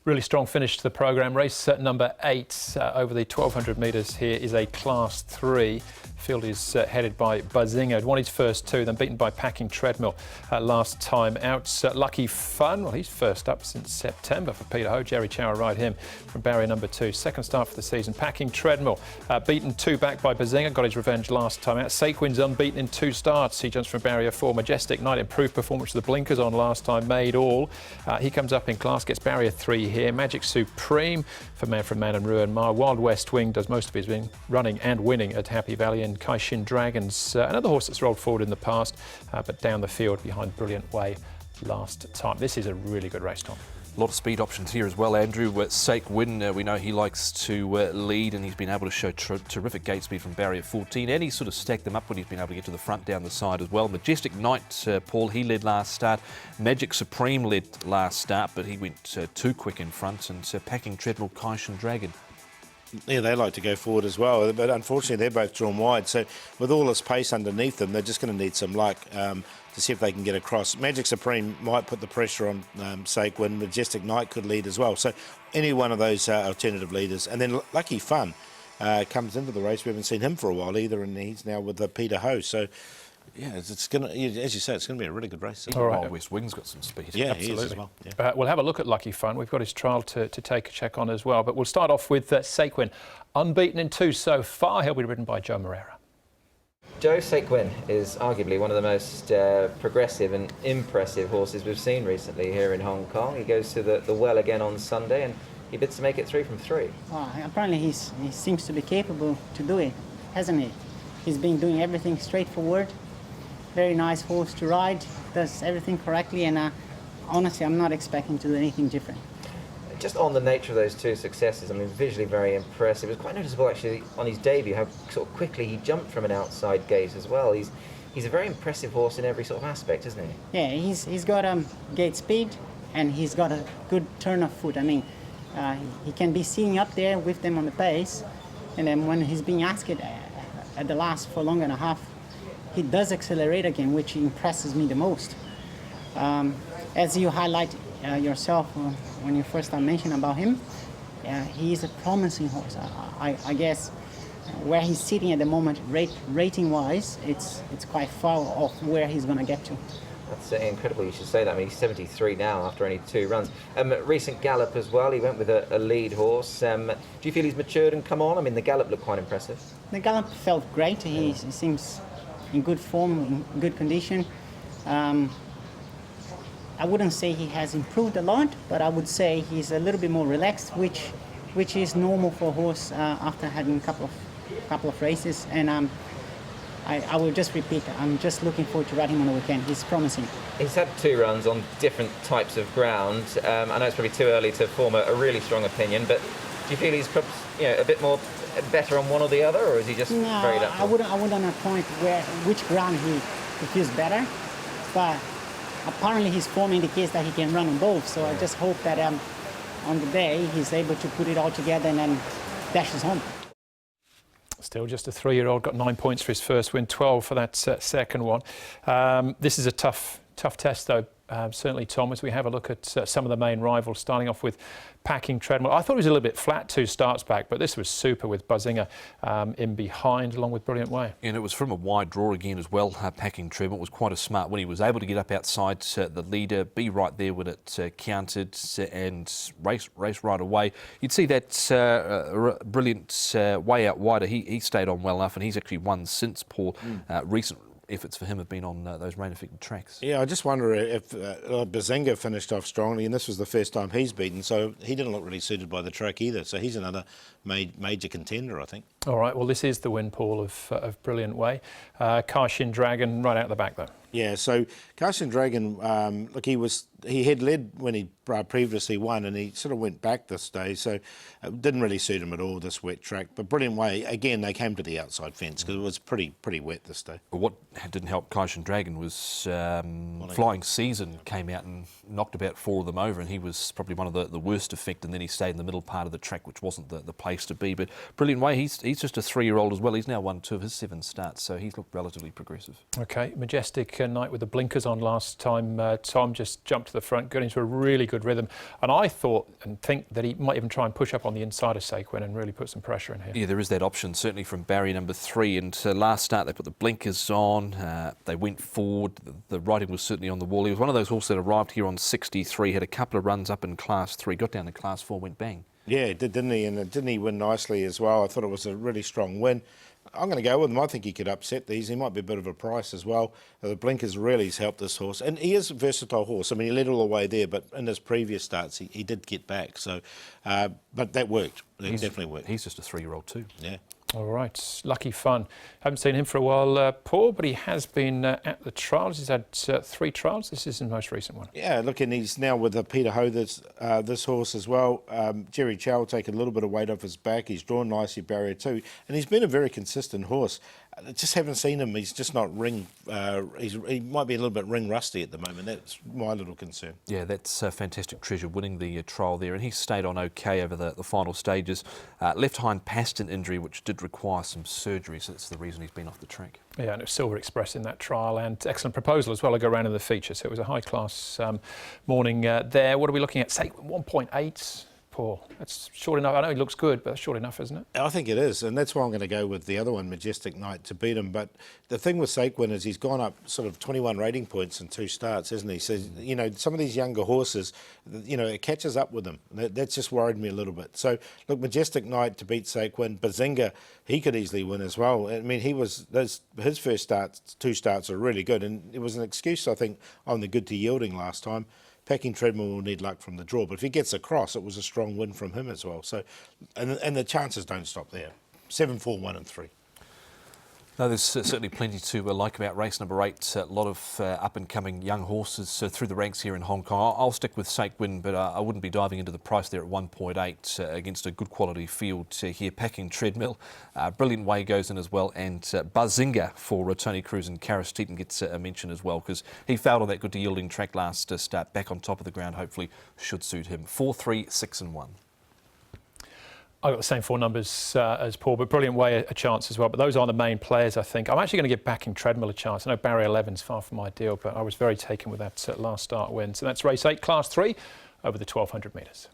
Really strong finish to the programme. Race number 8 over the 1200 metres here is a Class 3. Field is headed by Bazinga. Won his first 2, then beaten by Packing Treadmill last time out. Lucky Fun, well, he's first up since September for Peter Ho. Jerry Chow ride him from barrier number 2. Second start for the season. Packing Treadmill, beaten 2 back by Bazinga. Got his revenge last time out. Saquin's unbeaten in 2 starts. He jumps from barrier 4. Majestic Knight improved performance with the blinkers on last time. Made all. He comes up in class, gets barrier 3 here. Magic Supreme for Man from Man and Ruin Ma. Wild West Wing does most of his running and winning at Happy Valley. And Kaishin Dragons, another horse that's rolled forward in the past, but down the field behind Brilliant Way last time. This is a really good race, Tom. A lot of speed options here as well, Andrew. Sake Win, we know he likes to lead, and he's been able to show terrific gate speed from barrier 14, and he's sort of stacked them up when he's been able to get to the front down the side as well. Majestic Knight, Paul, he led last start. Magic Supreme led last start, but he went too quick in front, and Packing Treadmill, Kaishin Dragon. Yeah, they like to go forward as well, but unfortunately they're both drawn wide. So with all this pace underneath them, they're just going to need some luck to see if they can get across. Magic Supreme might put the pressure on Saquin. Majestic Knight could lead as well. So any one of those alternative leaders. And then Lucky Fun comes into the race. We haven't seen him for a while either, and he's now with Peter Ho. So yeah, it's going to, as you say, it's going to be a really good race. All right. West Wing's got some speed. Yeah, absolutely. he is as well. Yeah. We'll have a look at Lucky Fun. We've got his trial to take a check on as well. But we'll start off with Saquin. Unbeaten in 2 so far. He'll be ridden by Joe Moreira. Joe Saquin is arguably one of the most progressive and impressive horses we've seen recently here in Hong Kong. He goes to the well again on Sunday, and he bids to make it 3 from 3. Well, apparently he seems to be capable to do it, hasn't he? He's been doing everything straightforward. Very nice horse to ride, does everything correctly, and honestly, I'm not expecting to do anything different. Just on the nature of those 2 successes, I mean, visually very impressive. It was quite noticeable actually on his debut how sort of quickly he jumped from an outside gate as well. He's a very impressive horse in every sort of aspect, isn't he? Yeah, he's got gate speed, and he's got a good turn of foot. I mean, he can be seen up there with them on the pace, and then when he's being asked at the last furlong and a half, he does accelerate again, which impresses me the most. As you highlight yourself when you first mentioned about him, he is a promising horse. I guess where he's sitting at the moment, rating-wise, it's quite far off where he's going to get to. That's incredible you should say that. I mean, he's 73 now after only 2 runs. Recent gallop as well, he went with a lead horse. Do you feel he's matured and come on? I mean, the gallop looked quite impressive. The gallop felt great. He seems in good form, in good condition. I wouldn't say he has improved a lot, but I would say he's a little bit more relaxed, which is normal for a horse after having a couple of races. And I will just repeat, I'm just looking forward to riding him on the weekend. He's promising. He's had 2 runs on different types of ground. I know it's probably too early to form a really strong opinion, but do you feel he's a bit more better on one or the other, or is he just very adaptable? I wouldn't point which ground he feels better, but apparently his form indicates that he can run on both. So I just hope that on the day he's able to put it all together and then dashes home. Still just a 3-year-old, got 9 points for his first win, 12 for that second one. This is a tough test though. Certainly, Tom, as we have a look at some of the main rivals, starting off with Packing Treadmill. I thought it was a little bit flat 2 starts back, but this was super with Bazinga in behind, along with Brilliant Way. And it was from a wide draw again as well. Packing Treadmill was quite a smart when he was able to get up outside the leader, be right there when it counted, and race right away. You'd see that Brilliant Way out wider. He stayed on well enough, and he's actually won since, Paul. Recent efforts for him have been on those rain-affected tracks. Yeah, I just wonder if Bazinga finished off strongly, and this was the first time he's beaten, so he didn't look really suited by the track either. So he's another major contender, I think. All right, well, this is the win, Paul, of Brilliant Way. Kaishin Dragon right out the back, though. Yeah, so Kaishin Dragon, look, he had led when he previously won, and he sort of went back this day, so it didn't really suit him at all, this wet track. But Brilliant Way, again, they came to the outside fence because it was pretty wet this day. What didn't help Kaishin Dragon was Flying Season came out and knocked about 4 of them over, and he was probably one of the worst effect, and then he stayed in the middle part of the track, which wasn't the place to be. But Brilliant Way, he's just a 3-year-old as well. He's now won 2 of his 7 starts, so he's looked relatively progressive. Okay, Majestic Knight with the blinkers on last time. Tom just jumped to the front, got into a really good rhythm. And I thought and think that he might even try and push up on the inside of Saquon and really put some pressure in here. Yeah, there is that option, certainly from barrier number 3. And last start, they put the blinkers on. They went forward. The writing was certainly on the wall. He was one of those horses that arrived here on 63, had a couple of runs up in Class 3, got down to Class 4, went bang. Yeah, he did, didn't he? And didn't he win nicely as well? I thought it was a really strong win. I'm going to go with him. I think he could upset these. He might be a bit of a price as well. The blinkers really has helped this horse. And he is a versatile horse. I mean, he led all the way there, but in his previous starts, he did get back. So, but that worked. That definitely worked. He's just a 3-year-old too. Yeah. All right, Lucky Fun. Haven't seen him for a while, Paul, but he has been at the trials. He's had 3 trials. This is the most recent one. Yeah, look, and he's now with Peter Ho, this horse as well. Jerry Chow taking a little bit of weight off his back. He's drawn nicely, barrier 2. And he's been a very consistent horse. I just haven't seen him. He's just not ring. He might be a little bit ring rusty at the moment. That's my little concern. Yeah, that's Fantastic Treasure winning the trial there, and he stayed on okay over the final stages. Left hind pastern injury, which did require some surgery, so that's the reason he's been off the track. Yeah, and it was Silver Express in that trial, and excellent proposal as well to go around in the feature. So it was a high-class morning there. What are we looking at? Say 1.8. Paul, that's short enough. I know he looks good, but that's short enough, isn't it? I think it is, and that's why I'm going to go with the other one, Majestic Knight, to beat him. But the thing with Saquon is he's gone up sort of 21 rating points in 2 starts, hasn't he? So, you know, some of these younger horses, you know, it catches up with them. That's just worried me a little bit. So, look, Majestic Knight to beat Saquon. Bazinga, he could easily win as well. I mean, his first starts, 2 starts are really good, and it was an excuse, I think, on the good to yielding last time. Packing Treadmill will need luck from the draw, but if he gets across, it was a strong win from him as well. So, and the chances don't stop there. 7, 4, 1 and 3. No, there's certainly plenty to like about race number 8. A lot of up-and-coming young horses through the ranks here in Hong Kong. I'll stick with Saquon, but I wouldn't be diving into the price there at 1.8 against a good quality field here. Packing Treadmill, Brilliant Way goes in as well, and Bazinga for Tony Cruz and Karis Teeton gets a mention as well, because he failed on that good to yielding track last start. Back on top of the ground, hopefully should suit him. 4, 3, 6 and 1. I've got the same 4 numbers as Paul, but Brilliant Way a chance as well. But those are the main players, I think. I'm actually going to give Packing Treadmill a chance. I know barrier 11's far from ideal, but I was very taken with that last start win. So that's race 8, class 3, over the 1,200 metres.